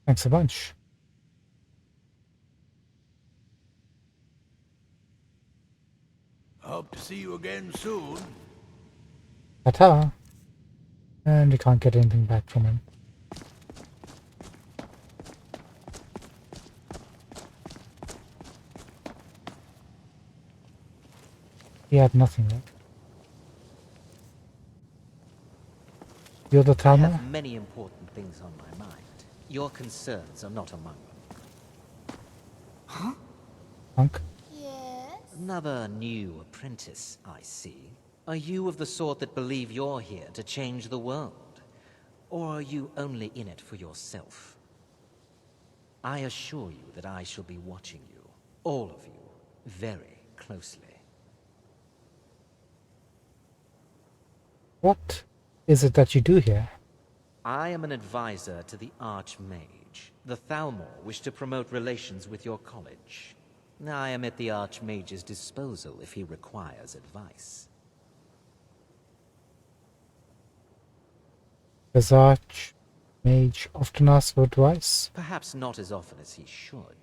Thanks a bunch. Hope to see you again soon. Ta-ta. And we can't get anything back from him. He had nothing there. You're the I Talma? have many important things on my mind. Your concerns are not among them. Punk? Yes? Another new apprentice, I see. Are you of the sort that believe you're here to change the world? Or are you only in it for yourself? I assure you that I shall be watching you, all of you, very closely. What is it that you do here? I am an advisor to the Archmage. The Thalmor wish to promote relations with your college. I am at the Archmage's disposal if he requires advice. Does Archmage often ask for advice? Perhaps not as often as he should.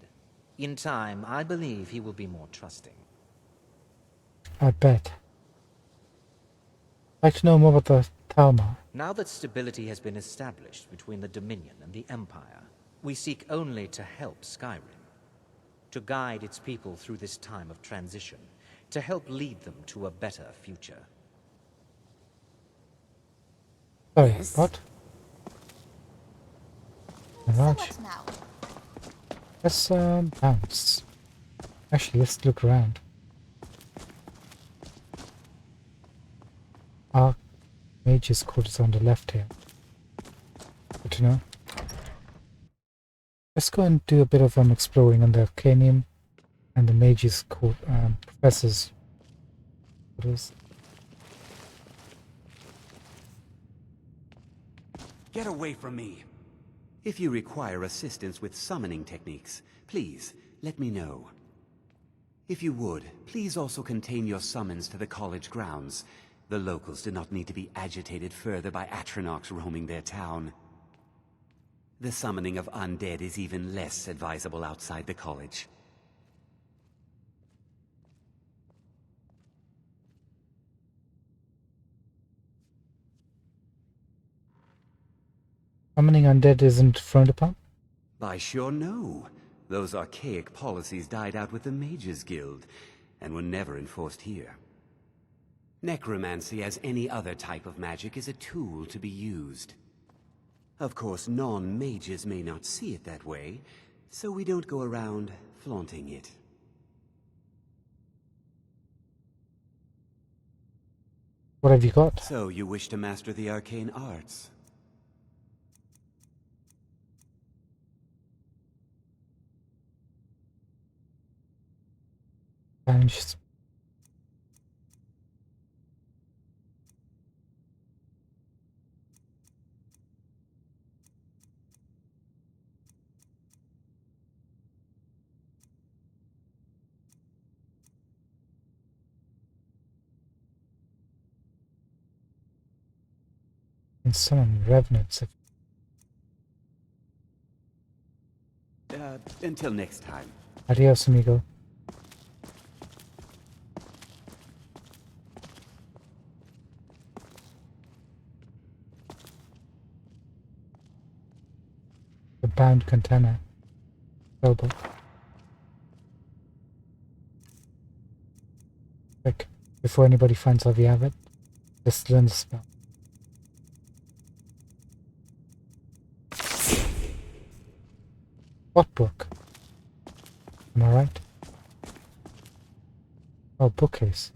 In time, I believe he will be more trusting. I bet. I'd like to know more about the Talma. Now that stability has been established between the Dominion and the Empire, we seek only to help Skyrim. To guide its people through this time of transition, to help lead them to a better future. Sorry, Yes. what? So Alright, what now? let's bounce. Actually, let's look around. Mage's court is on the left here. Good to know. Let's go and do a bit of exploring on the Arcanium and the Mage's court, professor's quarters. Get away from me! If you require assistance with summoning techniques, please let me know. If you would, please also contain your summons to the college grounds. The locals do not need to be agitated further by Atronachs roaming their town. The summoning of undead is even less advisable outside the college. Summoning undead isn't frowned upon? I sure know. Those archaic policies died out with the Mages Guild, and were never enforced here. Necromancy, as any other type of magic, is a tool to be used. Of course, non-mages may not see it that way, so we don't go around flaunting it. What have you got? So you wish to master the arcane arts? Challenges. And summon revenants. Until next time. Adios, amigo. The bound container. Spellbook. Quick, before anybody finds out we have it, let's learn the spell. What book? Am I right? Oh, bookcase.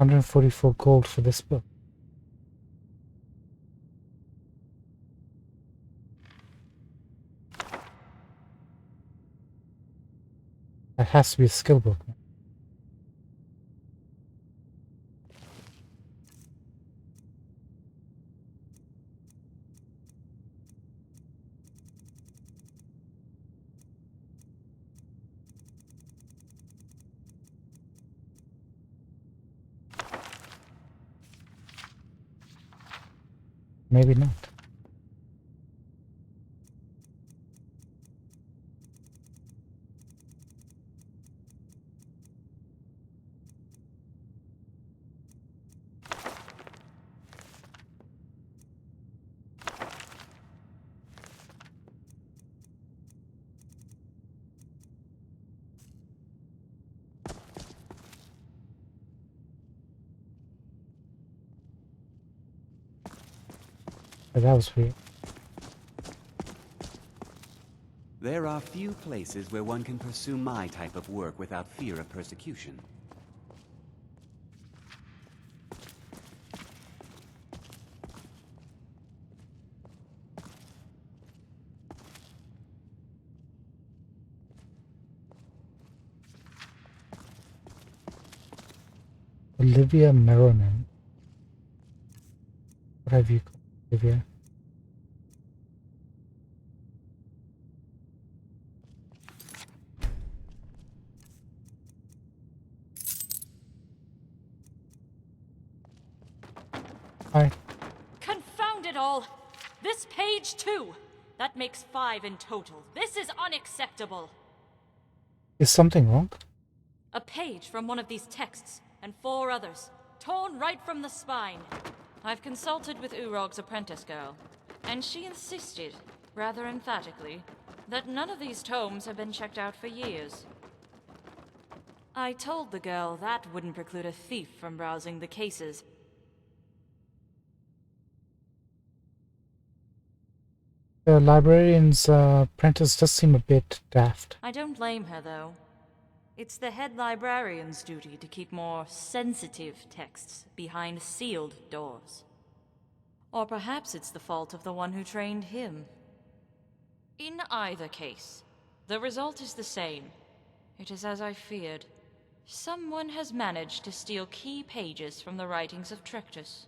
$144 gold for this book. That has to be a skill book. Maybe not. But that was weird. There are few places where one can pursue my type of work without fear of persecution. Olivia Merriman. What have you called Olivia? Hi. Confound it all! This page too! That makes 5 in total. This is unacceptable! Is something wrong? A page from one of these texts, and 4 others, torn right from the spine. I've consulted with Urog's apprentice girl, and she insisted, rather emphatically, that none of these tomes have been checked out for years. I told the girl that wouldn't preclude a thief from browsing the cases. The librarian's apprentice does seem a bit daft. I don't blame her, though. It's the head librarian's duty to keep more sensitive texts behind sealed doors. Or perhaps it's the fault of the one who trained him. In either case, the result is the same. It is as I feared. Someone has managed to steal key pages from the writings of Trictus.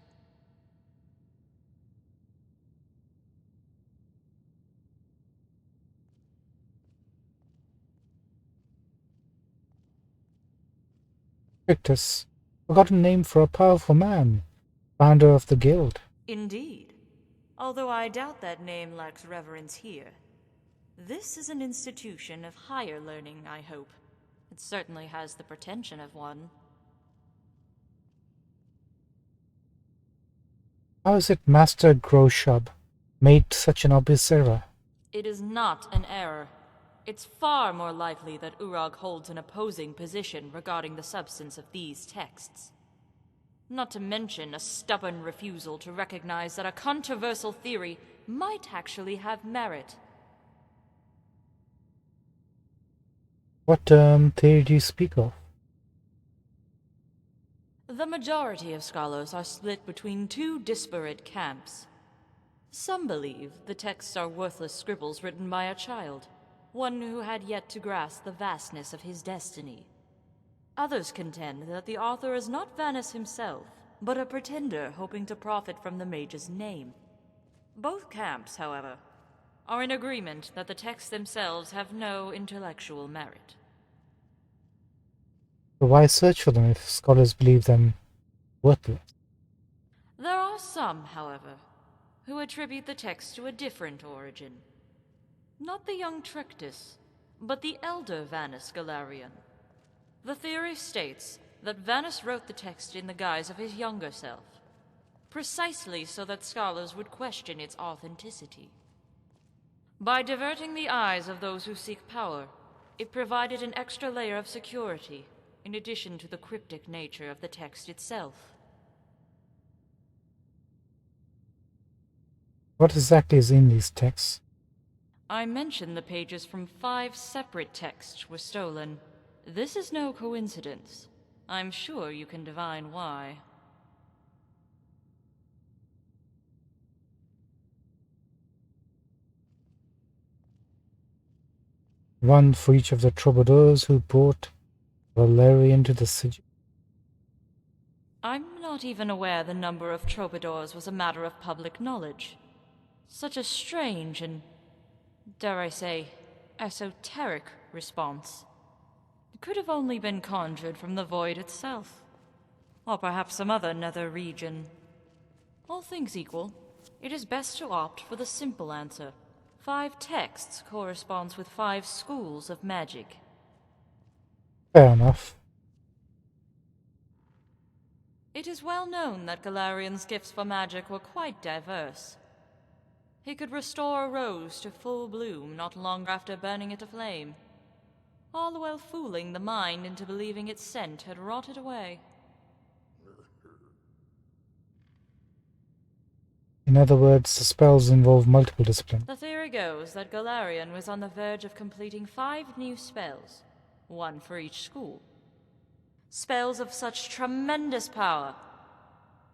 Victus, forgotten name for a powerful man, founder of the guild. Indeed. Although I doubt that name lacks reverence here. This is an institution of higher learning, I hope. It certainly has the pretension of one. How is it Master Groshub made such an obvious error? It is not an error. It's far more likely that Urog holds an opposing position regarding the substance of these texts. Not to mention a stubborn refusal to recognize that a controversial theory might actually have merit. What theory do you speak of? The majority of scholars are split between 2 disparate camps. Some believe the texts are worthless scribbles written by a child, one who had yet to grasp the vastness of his destiny. Others contend that the author is not Vanus himself, but a pretender hoping to profit from the mage's name. Both camps, however, are in agreement that the texts themselves have no intellectual merit. So why search for them if scholars believe them worthless? There are some, however, who attribute the text to a different origin. Not the young Trictus, but the elder Vanus Galarian. The theory states that Vanus wrote the text in the guise of his younger self, precisely so that scholars would question its authenticity. By diverting the eyes of those who seek power, it provided an extra layer of security, in addition to the cryptic nature of the text itself. What exactly is in these texts? I mentioned the pages from 5 separate texts were stolen. This is no coincidence. I'm sure you can divine why. One for each of the troubadours who brought Valerian to the city. I'm not even aware the number of troubadours was a matter of public knowledge. Such a strange and, dare I say, esoteric response. It could have only been conjured from the void itself. Or perhaps some other nether region. All things equal, It is best to opt for the simple answer. 5 texts corresponds with 5 schools of magic. Fair enough. It is well known that Galarian's gifts for magic were quite diverse. He could restore a rose to full bloom not long after burning it aflame, all the while fooling the mind into believing its scent had rotted away. In other words, the spells involve multiple disciplines. The theory goes that Galarian was on the verge of completing 5 new spells, 1 for each school. Spells of such tremendous power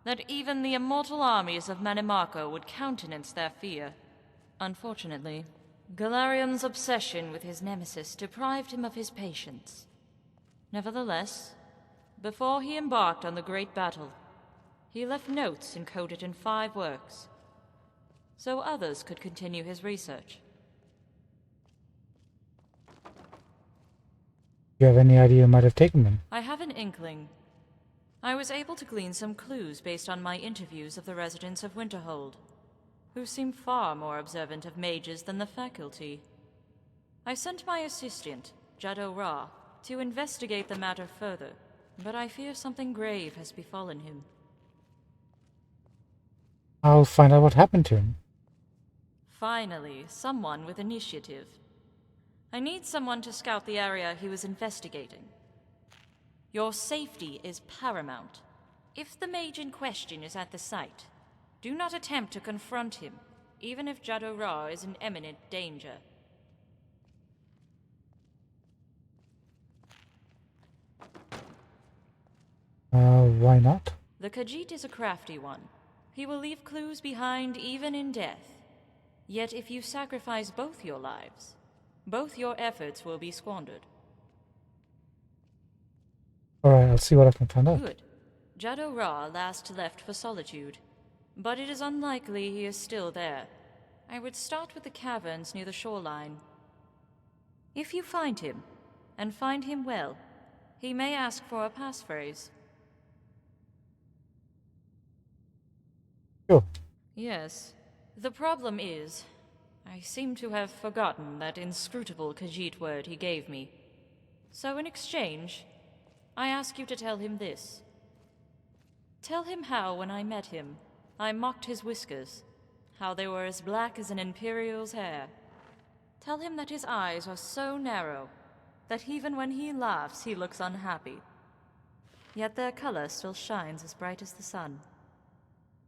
that even the immortal armies of Manimarco would countenance their fear. Unfortunately, Galarian's obsession with his nemesis deprived him of his patience. Nevertheless, before he embarked on the great battle, he left notes encoded in 5 works, so others could continue his research. Do you have any idea who might have taken them? I have an inkling. I was able to glean some clues based on my interviews of the residents of Winterhold, who seem far more observant of mages than the faculty. I sent my assistant, Jado Ra, to investigate the matter further, but I fear something grave has befallen him. I'll find out what happened to him. Finally, someone with initiative. I need someone to scout the area he was investigating. Your safety is paramount. If the mage in question is at the site, do not attempt to confront him, even if Jado Ra is in imminent danger. Why not? The Khajiit is a crafty one. He will leave clues behind even in death. Yet if you sacrifice both your lives, both your efforts will be squandered. Alright, I'll see what I can find out. Good. Jado Ra last left for Solitude, but it is unlikely he is still there. I would start with the caverns near the shoreline. If you find him, and find him well, he may ask for a passphrase. Sure. Yes. The problem is, I seem to have forgotten that inscrutable Khajiit word he gave me. So in exchange, I ask you to tell him this. Tell him how, when I met him, I mocked his whiskers, how they were as black as an Imperial's hair. Tell him that his eyes are so narrow that even when he laughs, he looks unhappy. Yet their color still shines as bright as the sun.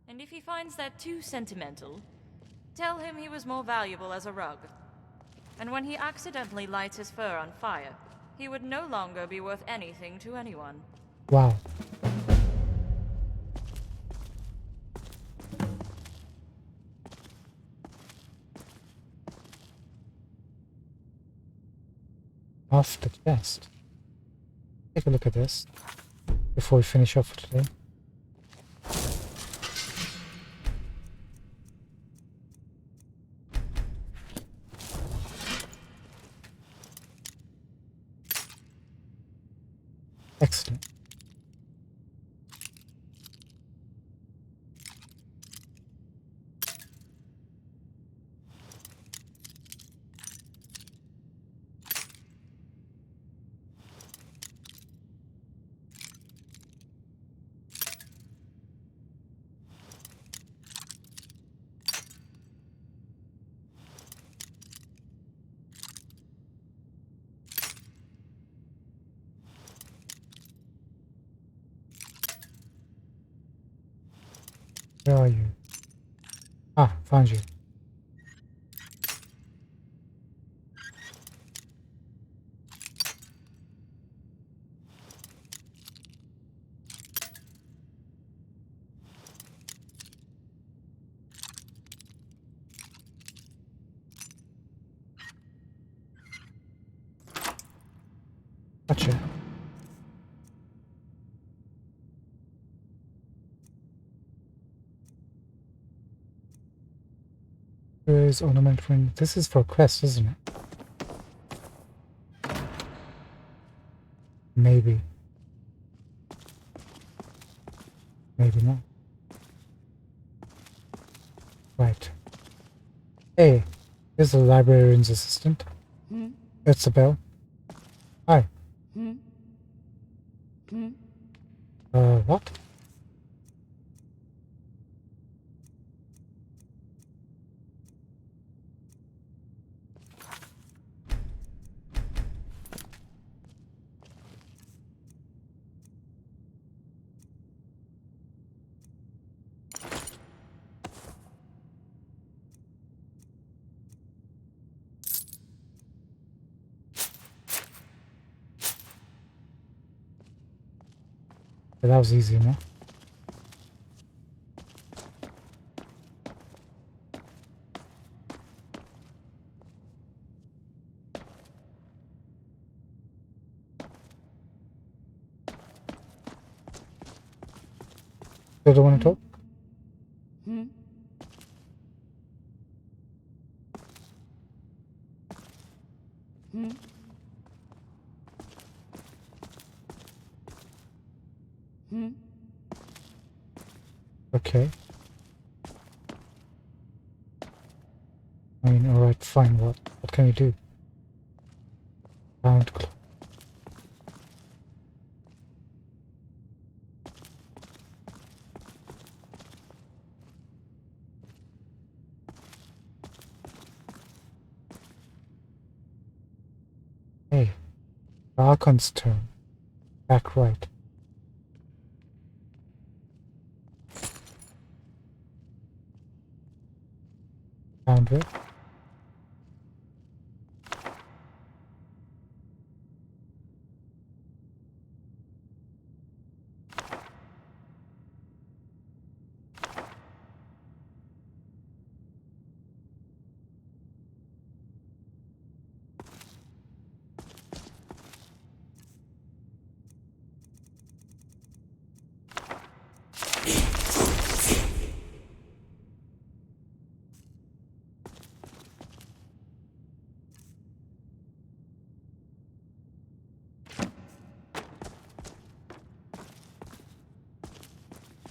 And if he finds that too sentimental, tell him he was more valuable as a rug. And when he accidentally lights his fur on fire, he would no longer be worth anything to anyone. Wow. Off the chest. Take a look at this before we finish off for today. Excellent. Where are you? Ah, found you. Gotcha. Where's ornament ring? This is for a quest, isn't it? Maybe. Maybe not. Right. Hey, here's the librarian's assistant. It's a bell. Hi. What? Yeah, that was easy, no? Still don't want to talk? Okay. I mean, alright, fine, what? What can we do? Round clock. Hey, Archon's turn. Back right. Found it.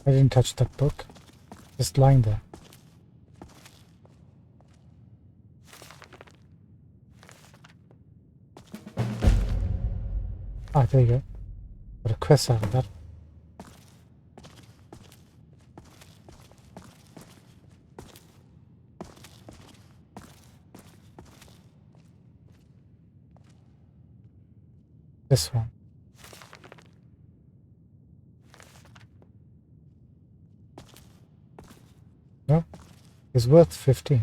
I didn't touch that book. Just lying there. Ah, there you go. Got a quest out of that. This one. No? It's worth 15.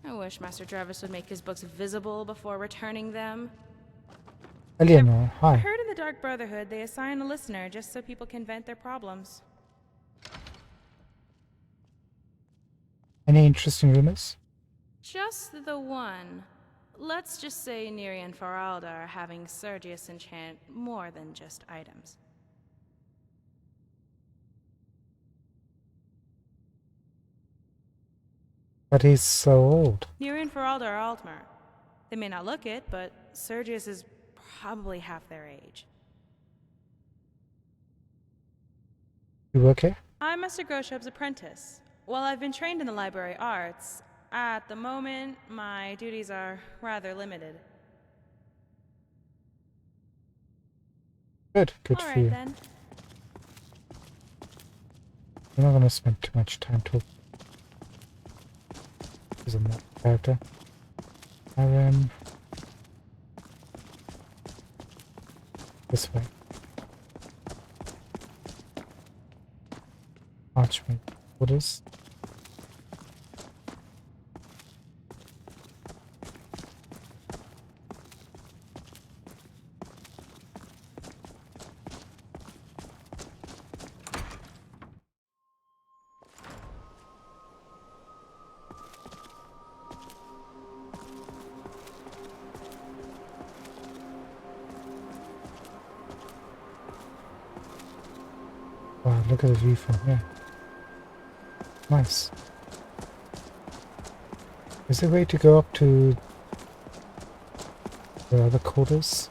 I wish Master Jarvis would make his books visible before returning them. Eleanor, I hi. heard in the Dark Brotherhood they assign a listener just so people can vent their problems. Any interesting rumors? Just the one. Let's just say Neri and Faralda are having Sergius enchant more than just items. But he's so old. Neri and Faralda are Altmer. They may not look it, but Sergius is probably half their age. You work here? I'm Master Groshub's apprentice. While I've been trained in the library arts, at the moment, my duties are rather limited. Good for Alright you. then. We're not gonna spend too much time talking. He's a map character. This way. Archmage. What is? Wow, look at the view from here. Nice. Is there a way to go up to the other quarters?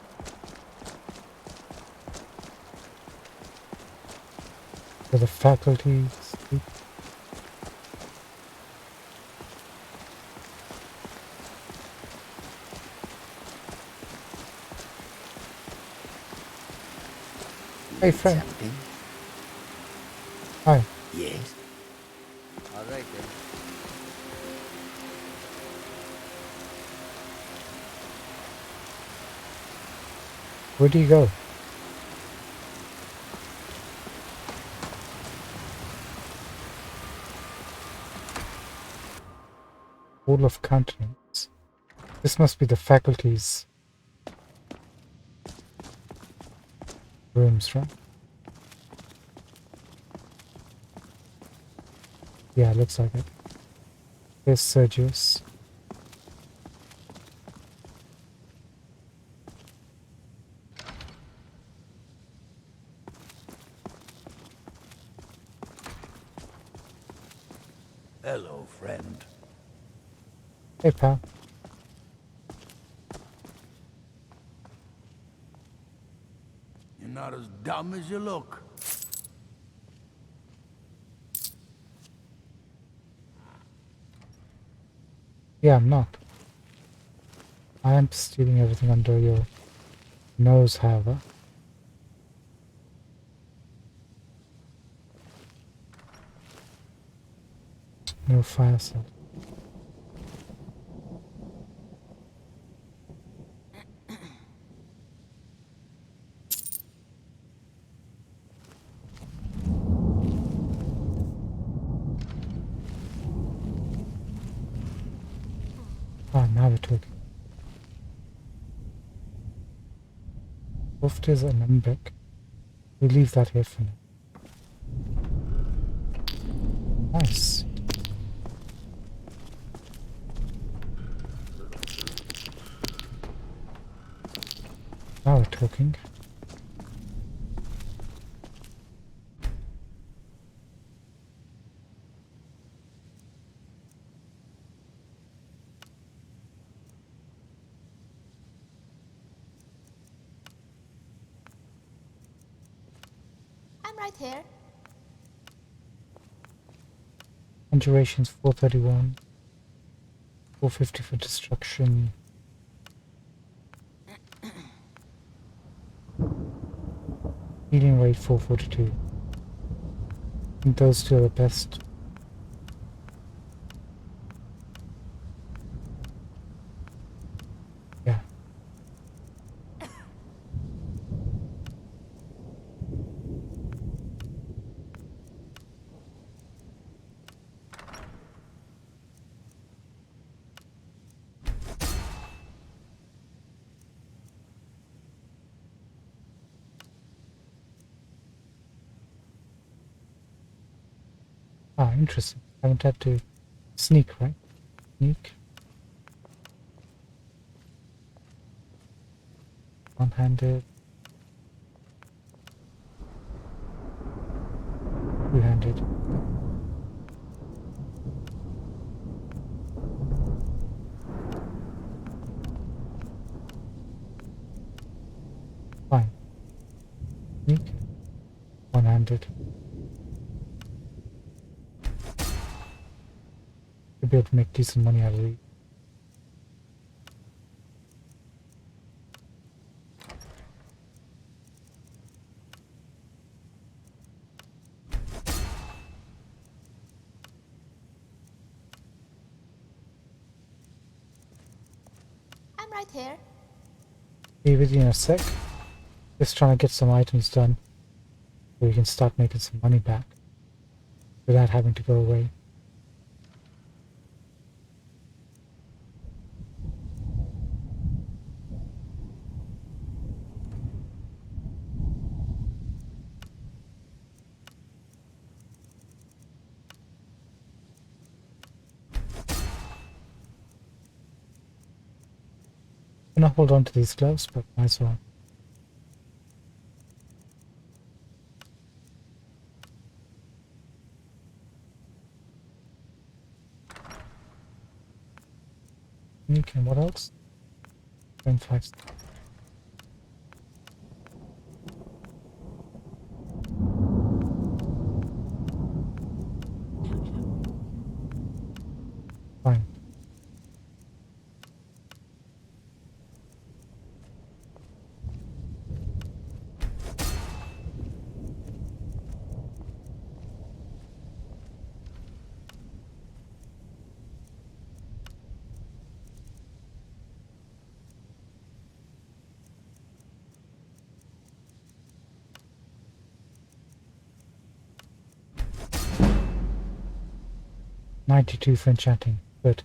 For the faculty. Hey, Need friend. something? Hi. Yes. All right then. Where do you go? Hall of Countenance. This must be the faculty's rooms, right? Yeah, looks like it. Here's Sergius. Hello, friend. Hey, pal. You're not as dumb as you look. Yeah, I'm not. I am stealing everything under your nose, however. No fire cell. Ah, now we're talking. Wolfters and Umbeck. We leave that here for now. Nice. Now we're talking. I'm right here. Conjuration's 431. 450 for destruction. Healing rate 442. I think those two are the best. Yeah. Ah, interesting. Haven't had to sneak, right? Sneak. One-handed. Two-handed. Fine. Sneak. One-handed. Should be able to make decent money out of these. I'm right here. Be with you in a sec. Just trying to get some items done so we can start making some money back without having to go away. I'm gonna hold on to these gloves, but might as well. Sneak and what else? 25. Fine. $92 for enchanting. Good.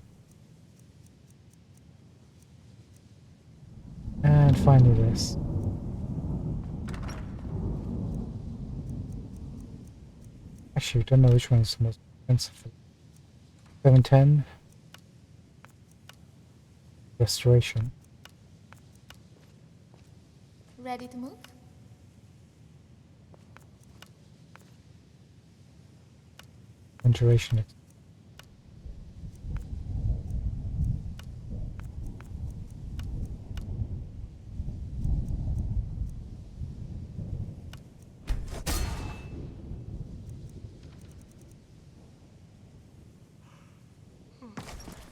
And finally this. Actually, we don't know which one is the most expensive. 710. Restoration. Ready to move? And duration.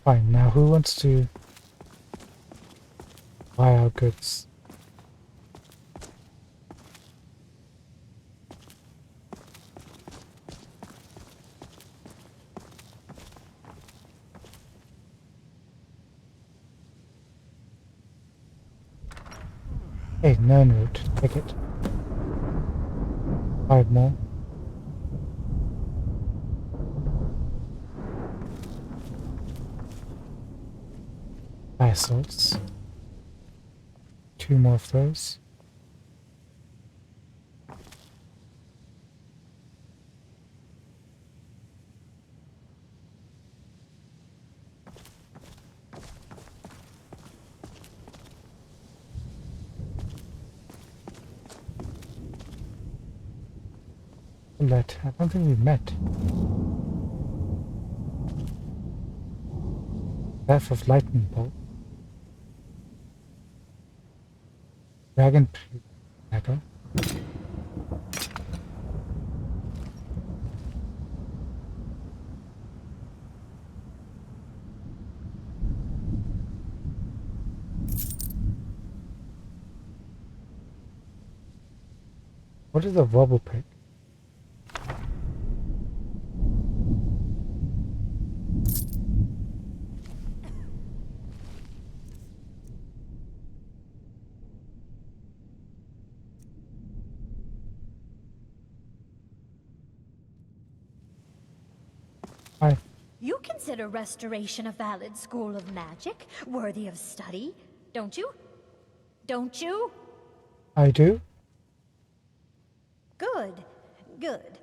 Fine, now who wants to buy our goods? Hey, known route. Take it. 5 more. Fire salts. 2 more of those. Let. I don't think we met. Path of lightning bolt. Dragon dagger. What is a wobble pick? Hi. You consider restoration a valid school of magic, worthy of study, don't you? Don't you? I do? Good, good.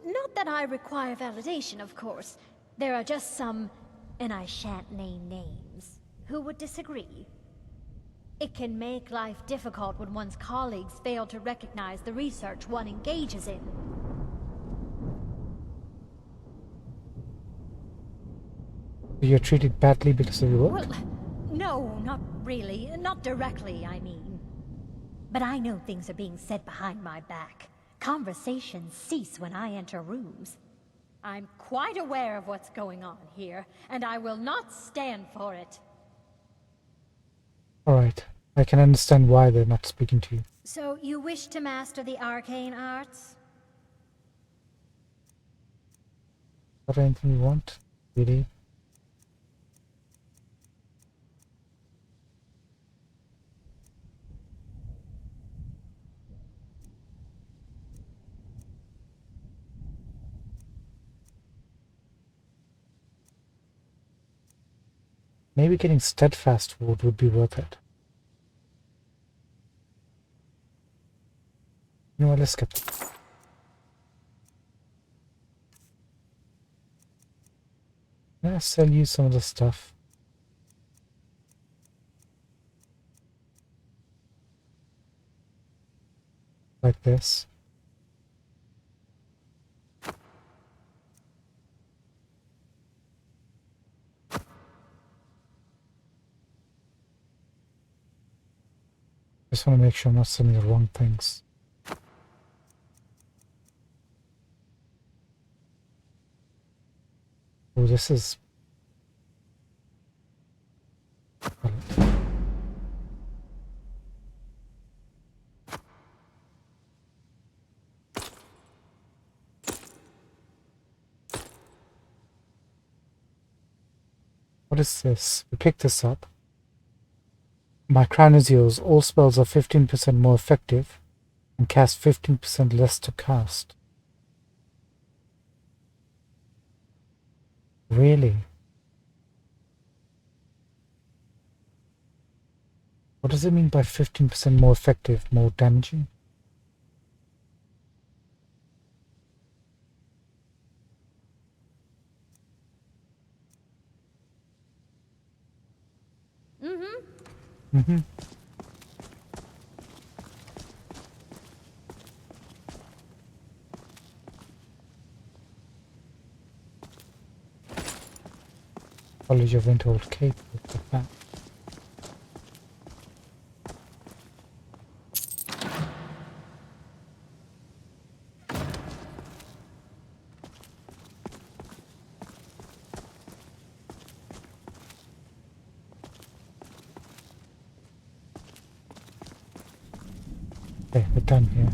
Not that I require validation, of course. There are just some, and I shan't name names, who would disagree. It can make life difficult when one's colleagues fail to recognize the research one engages in. You're treated badly because of your work? Well, no, not really. Not directly, I mean. But I know things are being said behind my back. Conversations cease when I enter rooms. I'm quite aware of what's going on here, and I will not stand for it. Alright. I can understand why they're not speaking to you. So, you wish to master the arcane arts? Is that anything you want? Really? Maybe getting steadfast would be worth it. You know what, let's get that. Can I sell you some of the stuff? Like this. Just want to make sure I'm not selling the wrong things. Oh, this is What is this? We picked this up. My crown is yours. All spells are 15% more effective and cast 15% less to cast. Really? What does it mean by 15% more effective, more damaging? Mm-hmm. College of Winterhold Cape. Look at that. Okay, we're done here.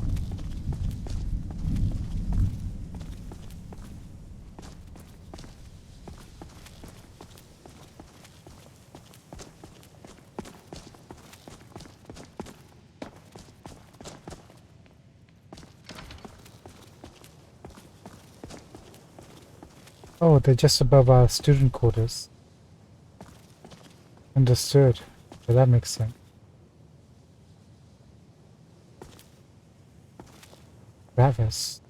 Oh, they're just above our student quarters. Understood. So that makes sense. Ravis.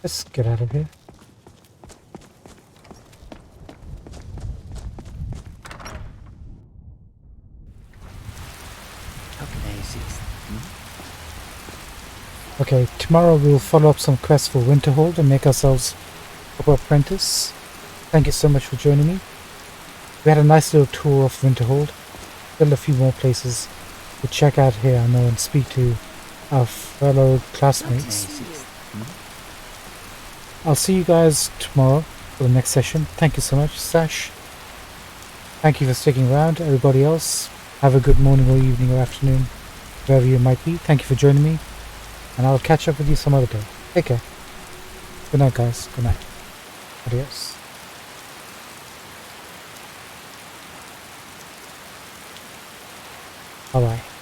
Let's get out of here. How can I assist? Okay, tomorrow we'll follow up some quests for Winterhold and make ourselves proper apprentice. Thank you so much for joining me. We had a nice little tour of Winterhold. Still a few more places to check out here, I know, and speak to our fellow classmates. I'll see you guys tomorrow for the next session. Thank you so much, Sash. Thank you for sticking around. Everybody else, have a good morning or evening or afternoon, wherever you might be. Thank you for joining me, and I'll catch up with you some other day. Take care. Good night, guys. Good night. Adios. Bye-bye.